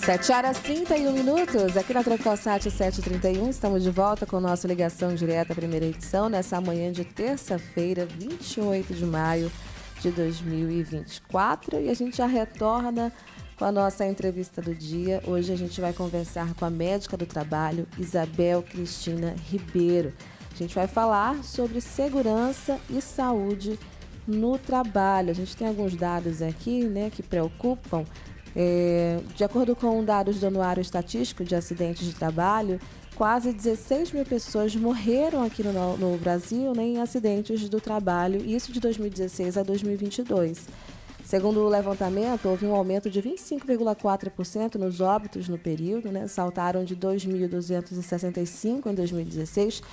7h31, aqui na Tropical-Sat 7h31, estamos de volta com nossa ligação direta, primeira edição, nessa manhã de terça-feira, 28 de maio de 2024, e a gente já retorna com a nossa entrevista do dia. Hoje a gente vai conversar com a médica do trabalho, Isabel Cristina Ribeiro. A gente vai falar sobre segurança e saúde no trabalho. A gente tem alguns dados aqui, né, que preocupam. De acordo com dados do Anuário Estatístico de Acidentes de Trabalho, quase 16 mil pessoas morreram aqui no Brasil, né, em acidentes do trabalho, isso de 2016 a 2022. Segundo o levantamento, houve um aumento de 25,4% nos óbitos no período, né, saltaram de 2.265 em 2016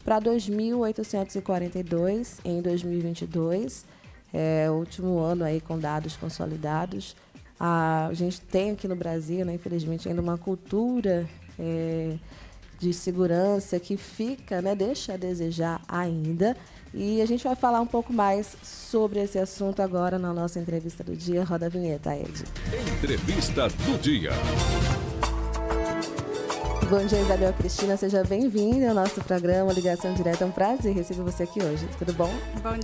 para 2.842 em 2022, o último ano aí com dados consolidados. A gente tem aqui no Brasil, né, infelizmente, ainda uma cultura de segurança que fica, né, deixa a desejar ainda. E a gente vai falar um pouco mais sobre esse assunto agora na nossa entrevista do dia. Roda a vinheta, Ed. Entrevista do dia. Bom dia, Isabel Cristina. Seja bem-vinda ao nosso programa Ligação Direta. É um prazer receber você aqui hoje. Tudo bom? Bom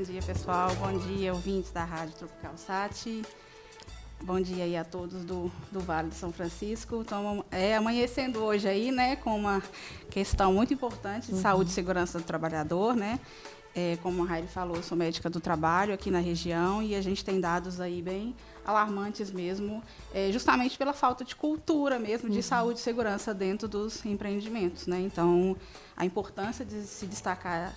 dia, pessoal. Bom dia, ouvintes da Rádio Tropical-Sat. Bom dia aí a todos do Vale de São Francisco. Então, amanhecendo hoje aí, né, com uma questão muito importante de saúde e segurança do trabalhador, né? Como a Raíli falou, eu sou médica do trabalho aqui na região e a gente tem dados aí bem alarmantes mesmo, justamente pela falta de cultura mesmo de saúde e segurança dentro dos empreendimentos, né? Então, a importância de se destacar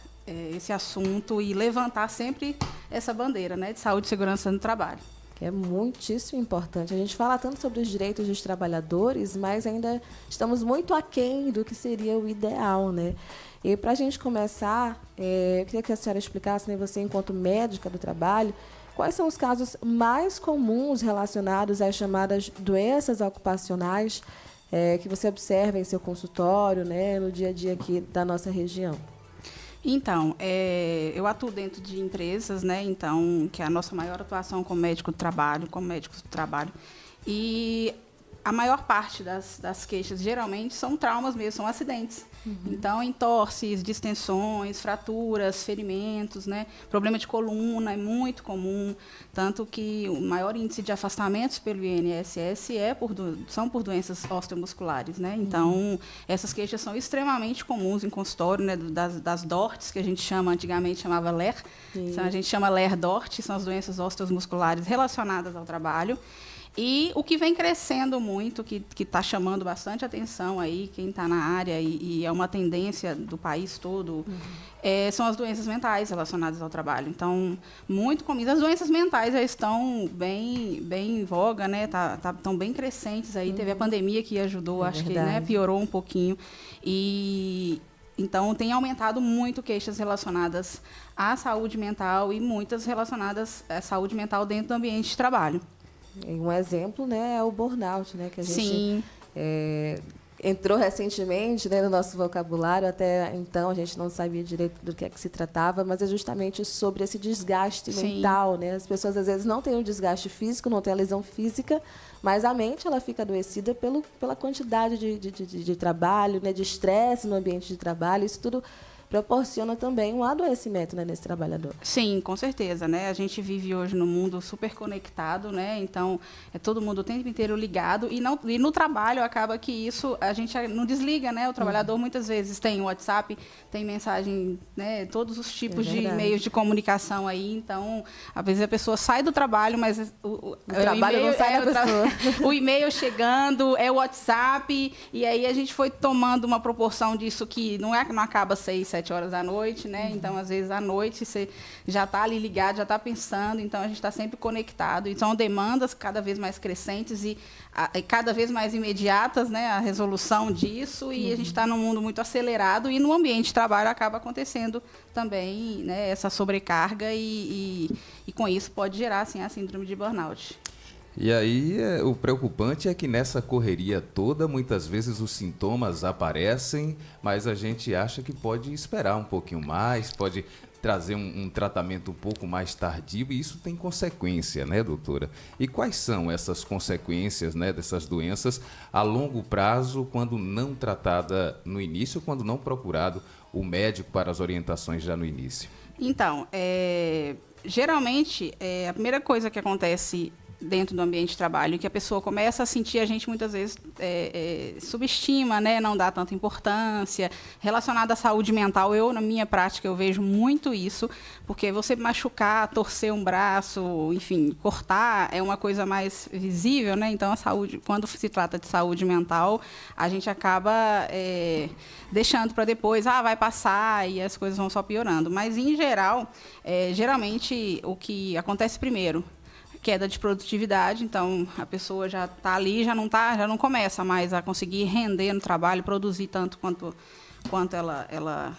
esse assunto e levantar sempre essa bandeira, né, de saúde e segurança no trabalho. Que é muitíssimo importante. A gente fala tanto sobre os direitos dos trabalhadores, mas ainda estamos muito aquém do que seria o ideal, né? E para a gente começar, eu queria que a senhora explicasse, né, você enquanto médica do trabalho, quais são os casos mais comuns relacionados às chamadas doenças ocupacionais que você observa em seu consultório, né, no dia a dia aqui da nossa região. Então, eu atuo dentro de empresas, né? Então, que é a nossa maior atuação como médicos do trabalho. E a maior parte das queixas, geralmente, são traumas mesmo, são acidentes. Então, entorses, distensões, fraturas, ferimentos, né? Problema de coluna é muito comum, tanto que o maior índice de afastamentos pelo INSS são por doenças osteomusculares, né? Então, essas queixas são extremamente comuns em consultório, né? Das DORTs, que a gente antigamente chamava LER. Então, a gente chama LER-DORT, são as doenças osteomusculares relacionadas ao trabalho. E o que vem crescendo muito, que está chamando bastante atenção aí, quem está na área, e é uma tendência do país todo, são as doenças mentais relacionadas ao trabalho. Então, muito comuns. As doenças mentais já estão bem em voga, né? Estão bem crescentes aí. Teve a pandemia que ajudou, acho que, né, piorou um pouquinho. Então, tem aumentado muito queixas relacionadas à saúde mental e muitas relacionadas à saúde mental dentro do ambiente de trabalho. Um exemplo, né, é o burnout, né, que a gente Sim. Entrou recentemente, né, no nosso vocabulário. Até então a gente não sabia direito do que é que se tratava, mas é justamente sobre esse desgaste mental, né? As pessoas às vezes não têm um desgaste físico, não têm a lesão física, mas a mente ela fica adoecida pela quantidade de trabalho, né, de estresse no ambiente de trabalho. Isso tudo proporciona também um adoecimento, né, nesse trabalhador. Sim, com certeza, né? A gente vive hoje num mundo super conectado, né? Então, todo mundo o tempo inteiro ligado e no trabalho acaba que isso a gente não desliga, né? O trabalhador muitas vezes tem WhatsApp, tem mensagem, né? Todos os tipos de meios de comunicação aí. Então, às vezes a pessoa sai do trabalho, mas o trabalho não sai da pessoa. O e-mail chegando, o WhatsApp, e aí a gente foi tomando uma proporção disso que não acaba 6, 7 horas da noite, né? Então, às vezes, à noite, você já está ali ligado, já está pensando, então a gente está sempre conectado. E são demandas cada vez mais crescentes e cada vez mais imediatas, né? A resolução disso, e a gente está num mundo muito acelerado e no ambiente de trabalho acaba acontecendo também, né, essa sobrecarga e com isso pode gerar assim, a síndrome de burnout. E aí, o preocupante é que nessa correria toda, muitas vezes os sintomas aparecem, mas a gente acha que pode esperar um pouquinho mais, pode trazer um tratamento um pouco mais tardio e isso tem consequência, né, doutora? E quais são essas consequências, né, dessas doenças a longo prazo quando não tratada no início, quando não procurado o médico para as orientações já no início? Então, geralmente, a primeira coisa que acontece dentro do ambiente de trabalho, que a pessoa começa a sentir, a gente muitas vezes subestima, né, não dá tanta importância, relacionada à saúde mental. Na minha prática, eu vejo muito isso, porque você machucar, torcer um braço, enfim, cortar, é uma coisa mais visível, né? Então, a saúde, quando se trata de saúde mental, a gente acaba deixando para depois, vai passar e as coisas vão só piorando. Mas, em geral, geralmente, o que acontece primeiro, queda de produtividade, então a pessoa já está ali, já não começa mais a conseguir render no trabalho, produzir tanto quanto ela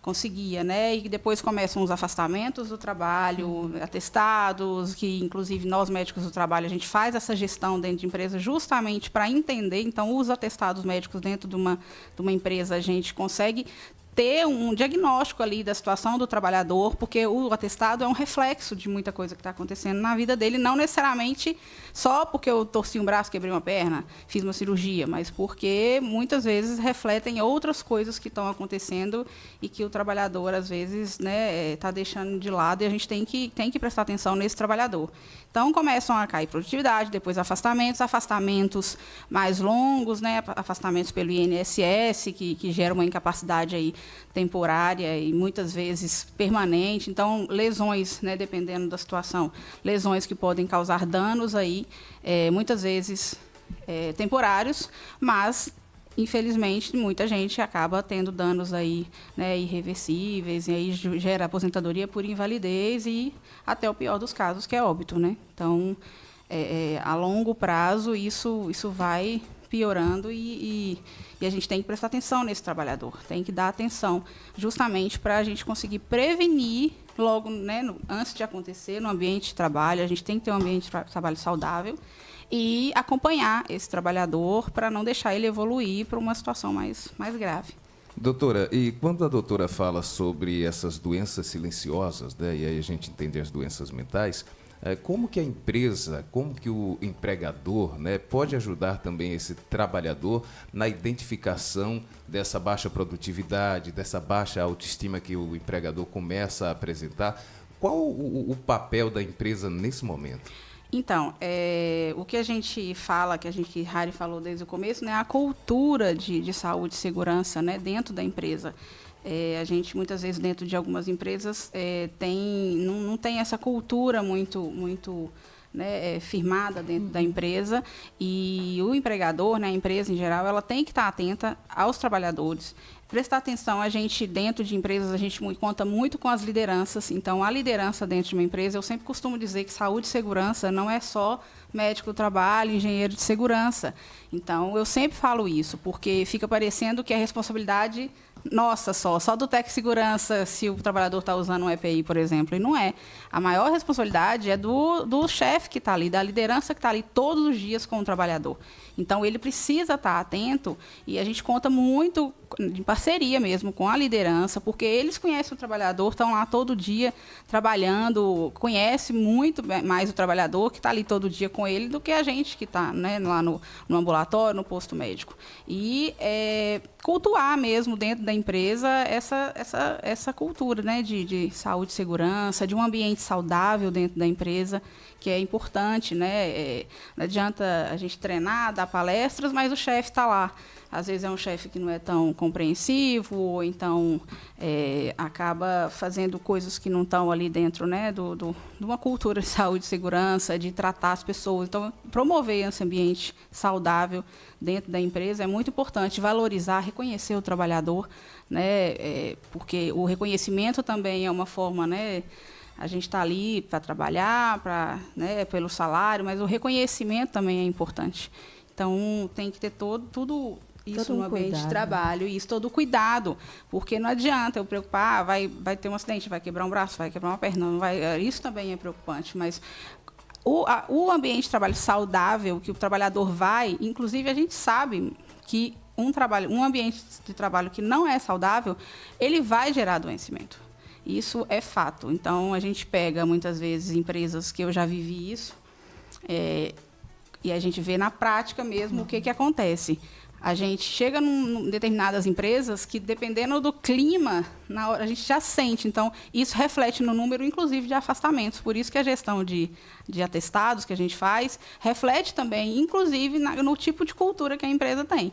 conseguia, né? E depois começam os afastamentos do trabalho, atestados, que inclusive nós médicos do trabalho a gente faz essa gestão dentro de empresa justamente para entender. Então, os atestados médicos dentro de uma empresa a gente consegue ter um diagnóstico ali da situação do trabalhador, porque o atestado é um reflexo de muita coisa que está acontecendo na vida dele, não necessariamente só porque eu torci um braço, quebrei uma perna, fiz uma cirurgia, mas porque muitas vezes refletem outras coisas que estão acontecendo e que o trabalhador, às vezes, né, está deixando de lado, e a gente tem que prestar atenção nesse trabalhador. Então, começam a cair produtividade, depois afastamentos mais longos, né, afastamentos pelo INSS, que gera uma incapacidade aí temporária e muitas vezes permanente. Então, lesões, né, dependendo da situação, lesões que podem causar danos aí, muitas vezes temporários, mas infelizmente muita gente acaba tendo danos aí, né, irreversíveis, e aí gera aposentadoria por invalidez e até o pior dos casos, que é óbito, né? Então, a longo prazo isso vai piorando e a gente tem que prestar atenção nesse trabalhador, tem que dar atenção justamente para a gente conseguir prevenir logo, né, antes de acontecer no ambiente de trabalho. A gente tem que ter um ambiente de trabalho saudável e acompanhar esse trabalhador para não deixar ele evoluir para uma situação mais grave. Doutora, e quando a doutora fala sobre essas doenças silenciosas, né, e aí a gente entende as doenças mentais, como que a empresa, como que o empregador, né, pode ajudar também esse trabalhador na identificação dessa baixa produtividade, dessa baixa autoestima que o empregador começa a apresentar? Qual o papel da empresa nesse momento? Então, o que a gente fala, que Harry falou desde o começo, né, a cultura de saúde e segurança, né, dentro da empresa. A gente, muitas vezes, dentro de algumas empresas, não tem essa cultura muito né, firmada dentro da empresa, e o empregador, né, a empresa em geral, ela tem que estar atenta aos trabalhadores. Prestar atenção, a gente, dentro de empresas, a gente conta muito com as lideranças. Então, a liderança dentro de uma empresa, eu sempre costumo dizer que saúde e segurança não é só médico do trabalho, engenheiro de segurança. Então, eu sempre falo isso, porque fica parecendo que a responsabilidade nossa só do técnico de segurança, se o trabalhador está usando um EPI, por exemplo, e não é. A maior responsabilidade é do chefe que está ali, da liderança que está ali todos os dias com o trabalhador. Então, ele precisa estar atento, e a gente conta muito em parceria mesmo com a liderança, porque eles conhecem o trabalhador, estão lá todo dia trabalhando, conhece muito mais o trabalhador que está ali todo dia com ele do que a gente que está, né, lá no ambulatório, no posto médico. E cultuar mesmo dentro da empresa essa cultura, né, de saúde e segurança, de um ambiente saudável dentro da empresa, que é importante, né? Não adianta a gente treinar, dar palestras, mas o chefe está lá. Às vezes é um chefe que não é tão compreensivo, ou então acaba fazendo coisas que não estão ali dentro, né, de uma cultura de saúde e segurança, de tratar as pessoas. Então, promover esse ambiente saudável dentro da empresa é muito importante, valorizar, reconhecer o trabalhador, né, porque o reconhecimento também é uma forma, né, a gente está ali para trabalhar, né, pelo salário, mas o reconhecimento também é importante. Então, tem que ter tudo isso no ambiente de trabalho, e isso todo cuidado, porque não adianta eu preocupar, vai ter um acidente, vai quebrar um braço, vai quebrar uma perna, não vai, isso também é preocupante, mas o ambiente de trabalho saudável, que o trabalhador vai, inclusive a gente sabe que um ambiente de trabalho que não é saudável, ele vai gerar adoecimento. Isso é fato. Então, a gente pega, muitas vezes, empresas que eu já vivi isso, e a gente vê na prática mesmo o que acontece. A gente chega em determinadas empresas que, dependendo do clima, na hora a gente já sente. Então, isso reflete no número, inclusive, de afastamentos. Por isso que a gestão de atestados que a gente faz reflete também, inclusive, no tipo de cultura que a empresa tem.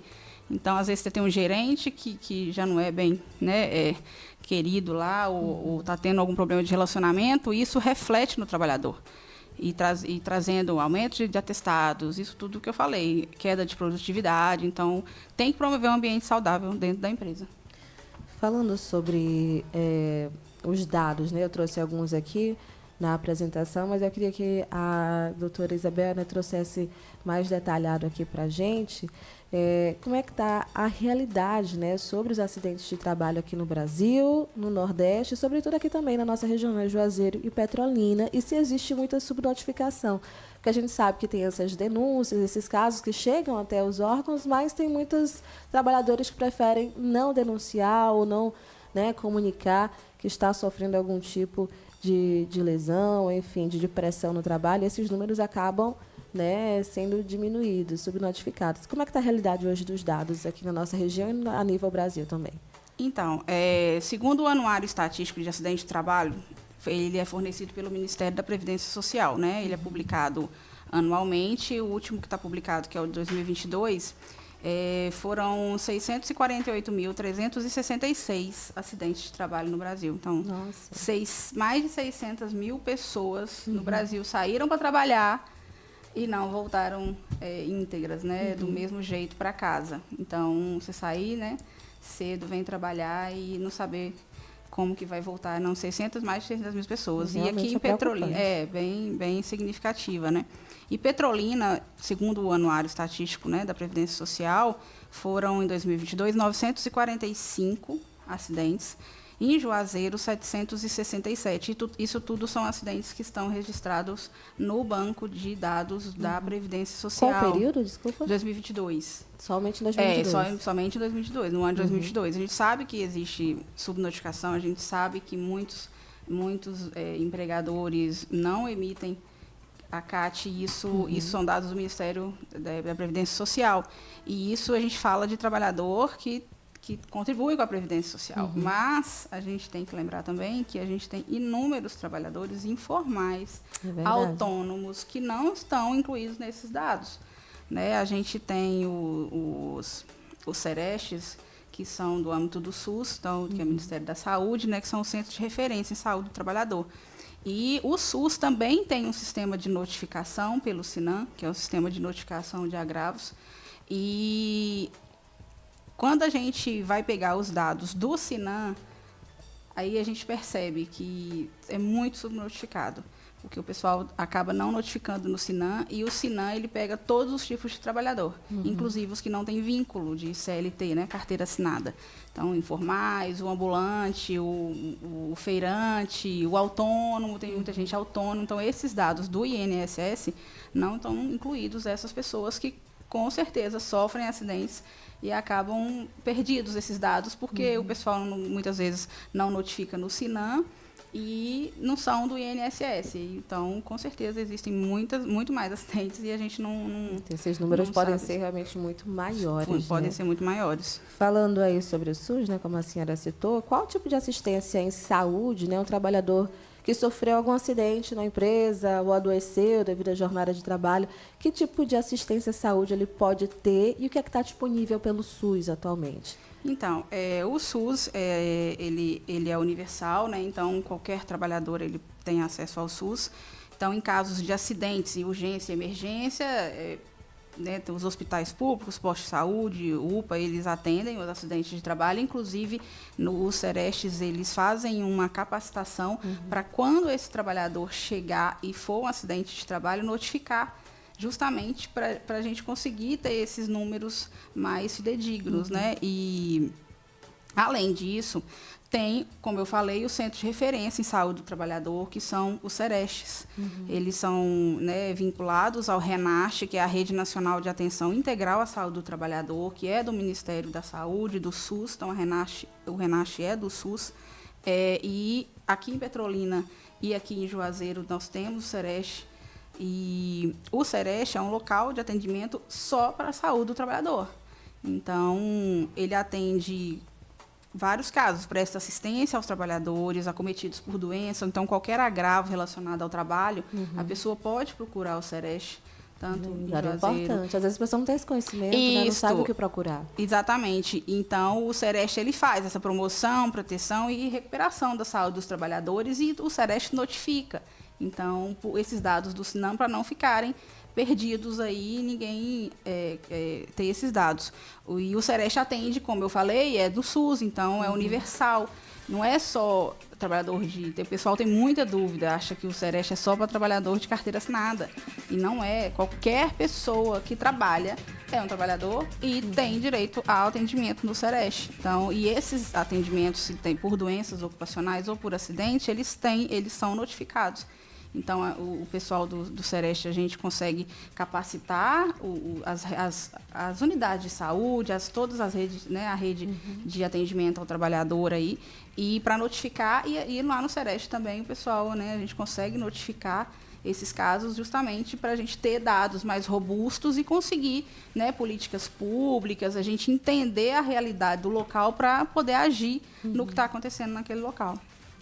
Então, às vezes, você tem um gerente que já não é bem, né, querido lá, ou está tendo algum problema de relacionamento, e isso reflete no trabalhador. E trazendo aumento de atestados, isso tudo que eu falei, queda de produtividade. Então, tem que promover um ambiente saudável dentro da empresa. Falando sobre os dados, né? Eu trouxe alguns aqui na apresentação, mas eu queria que a doutora Isabel, né, trouxesse mais detalhado aqui para a gente como é que está a realidade, né, sobre os acidentes de trabalho aqui no Brasil, no Nordeste, e sobretudo aqui também na nossa região, né, Juazeiro e Petrolina, e se existe muita subnotificação. Porque a gente sabe que tem essas denúncias, esses casos que chegam até os órgãos, mas tem muitos trabalhadores que preferem não denunciar ou não, né, comunicar que está sofrendo algum tipo de lesão, enfim, de pressão no trabalho. Esses números acabam, né, sendo diminuídos, subnotificados. Como é que está a realidade hoje dos dados aqui na nossa região e a nível Brasil também? Então, segundo o Anuário Estatístico de Acidente de Trabalho, ele é fornecido pelo Ministério da Previdência Social, né? Ele é publicado anualmente. O último que está publicado, que é o de 2022, foram 648.366 acidentes de trabalho no Brasil. Então, mais de 600 mil pessoas no Brasil saíram para trabalhar e não voltaram íntegras, né, do mesmo jeito para casa. Então, você sair, né, cedo, vem trabalhar e não saber como que vai voltar, não, mais de 600 mil pessoas. Realmente e aqui em Petrolina, bem significativa, né? E Petrolina, segundo o Anuário Estatístico, né, da Previdência Social, foram, em 2022, 945 acidentes. Em Juazeiro, 767. Isso tudo são acidentes que estão registrados no banco de dados da Previdência Social. Qual período, desculpa? 2022. Somente em 2022? Somente em 2022, no ano de 2022. A gente sabe que existe subnotificação, a gente sabe que muitos empregadores não emitem a CAT, e isso são dados do Ministério da Previdência Social. E isso a gente fala de trabalhador que contribui com a Previdência Social. Mas a gente tem que lembrar também que a gente tem inúmeros trabalhadores informais, autônomos, que não estão incluídos nesses dados. Né? A gente tem os Serestes, que são do âmbito do SUS, então, que é o Ministério da Saúde, né, que são os centros de referência em saúde do trabalhador. E o SUS também tem um sistema de notificação pelo SINAM, que é o Sistema de Notificação de Agravos. E quando a gente vai pegar os dados do SINAM, aí a gente percebe que é muito subnotificado, porque o pessoal acaba não notificando no SINAM, e o SINAM ele pega todos os tipos de trabalhador, inclusive os que não têm vínculo de CLT, né, carteira assinada. Então, informais, o ambulante, o feirante, o autônomo, tem muita gente autônoma. Então, esses dados do INSS não estão incluídos essas pessoas que, com certeza, sofrem acidentes e acabam perdidos esses dados, porque o pessoal muitas vezes não notifica no SINAM e não são do INSS. Então, com certeza, existem muito mais acidentes e a gente não esses números não podem sabe. ser realmente muito maiores. Podem ser muito maiores. Falando aí sobre o SUS, né, como a senhora citou, qual tipo de assistência em saúde, né, um trabalhador que sofreu algum acidente na empresa ou adoeceu devido à jornada de trabalho, que tipo de assistência à saúde ele pode ter e o que é que está disponível pelo SUS atualmente? Então, o SUS, ele é universal, né? Então, qualquer trabalhador ele tem acesso ao SUS. Então, em casos de acidentes e urgência e emergência, né, os hospitais públicos, postos de saúde, UPA, eles atendem os acidentes de trabalho. Inclusive, nos Serestes, eles fazem uma capacitação para quando esse trabalhador chegar e for um acidente de trabalho, notificar, justamente para a gente conseguir ter esses números mais fidedignos, né? E, além disso, tem, como eu falei, o Centro de Referência em Saúde do Trabalhador, que são os Serestes. Eles são, né, vinculados ao RENASH, que é a Rede Nacional de Atenção Integral à Saúde do Trabalhador, que é do Ministério da Saúde, do SUS. Então, o RENASH é do SUS. E aqui em Petrolina e aqui em Juazeiro nós temos o Sereste. E o Sereste é um local de atendimento só para a saúde do trabalhador. Então, ele atende vários casos, presta assistência aos trabalhadores acometidos por doença. Então, qualquer agravo relacionado ao trabalho, a pessoa pode procurar o Sereste. Tanto em Era Juazeiro. importante. Às vezes a pessoa não tem esse conhecimento, né? Não sabe o que procurar. Exatamente. Então, o Sereste ele faz essa promoção, proteção e recuperação da saúde dos trabalhadores e o Sereste notifica. Então, esses dados do SINAM para não ficarem perdidos aí, ninguém ter esses dados. E o Sereste atende, como eu falei, é do SUS, então é universal. Não é só trabalhador o pessoal tem muita dúvida, acha que o Sereste é só para trabalhador de carteira assinada. E não é. Qualquer pessoa que trabalha é um trabalhador e tem direito ao atendimento no Sereste. Então, e esses atendimentos, se tem por doenças ocupacionais ou por acidente, eles são notificados. Então, o pessoal do Sereste, a gente consegue capacitar as unidades de saúde, todas as redes, né, a rede de atendimento ao trabalhador aí, e para notificar, e lá no Sereste também o pessoal, né, a gente consegue notificar esses casos justamente para a gente ter dados mais robustos e conseguir, né, políticas públicas, a gente entender a realidade do local para poder agir no que está acontecendo naquele local.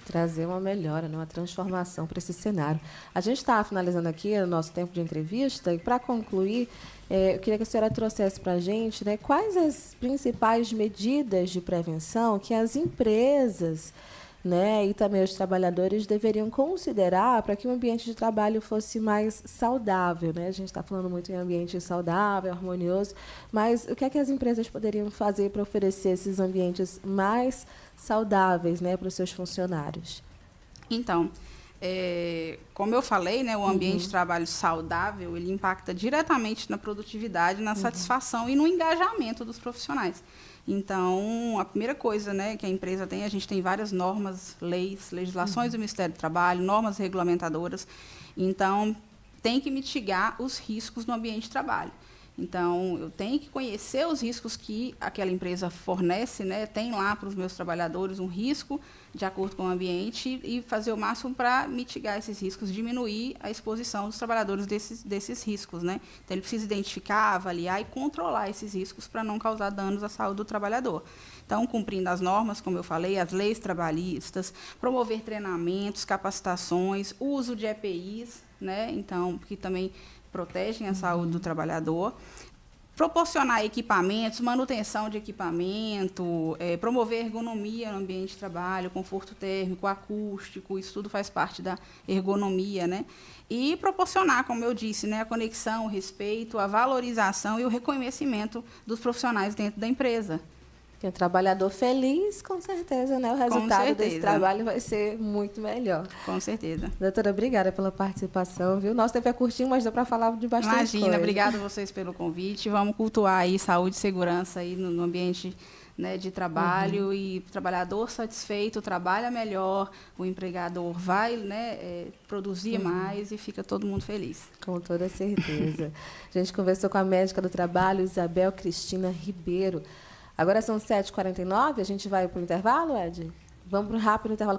Trazer uma melhora, né, uma transformação para esse cenário. A gente está finalizando aqui o nosso tempo de entrevista e, para concluir, eu queria que a senhora trouxesse para a gente, né, quais as principais medidas de prevenção que as empresas, né, e também os trabalhadores deveriam considerar para que o ambiente de trabalho fosse mais saudável, né? A gente está falando muito em ambiente saudável, harmonioso, mas o que é que as empresas poderiam fazer para oferecer esses ambientes mais saudáveis, né, para os seus funcionários? Então, como eu falei, né, o ambiente de trabalho saudável, ele impacta diretamente na produtividade, na satisfação e no engajamento dos profissionais. Então, a primeira coisa, né, que a empresa tem, a gente tem várias normas, leis, legislações do Ministério do Trabalho, normas regulamentadoras. Então, tem que mitigar os riscos no ambiente de trabalho. Então, eu tenho que conhecer os riscos que aquela empresa fornece, né? Tem lá para os meus trabalhadores um risco de acordo com o ambiente e fazer o máximo para mitigar esses riscos, diminuir a exposição dos trabalhadores desses riscos, né? Então, ele precisa identificar, avaliar e controlar esses riscos para não causar danos à saúde do trabalhador. Então, cumprindo as normas, como eu falei, as leis trabalhistas, promover treinamentos, capacitações, uso de EPIs, né? Então, que também protegem a saúde do trabalhador, proporcionar equipamentos, manutenção de equipamento, promover ergonomia no ambiente de trabalho, conforto térmico, acústico, isso tudo faz parte da ergonomia, né? E proporcionar, como eu disse, né, a conexão, o respeito, a valorização e o reconhecimento dos profissionais dentro da empresa. Tem um trabalhador feliz, com certeza, né? O resultado desse trabalho vai ser muito melhor. Com certeza. Doutora, obrigada pela participação, viu? Nosso tempo é curtinho, mas deu para falar de bastante coisa. Imagina, obrigada a vocês pelo convite. Vamos cultuar aí saúde e segurança aí no ambiente, né, de trabalho e o trabalhador satisfeito, trabalha melhor, o empregador vai, né, produzir mais e fica todo mundo feliz. Com toda certeza. A gente conversou com a médica do trabalho, Isabel Cristina Ribeiro. Agora são 7h49, a gente vai para o intervalo, Ed? Vamos para um rápido intervalo.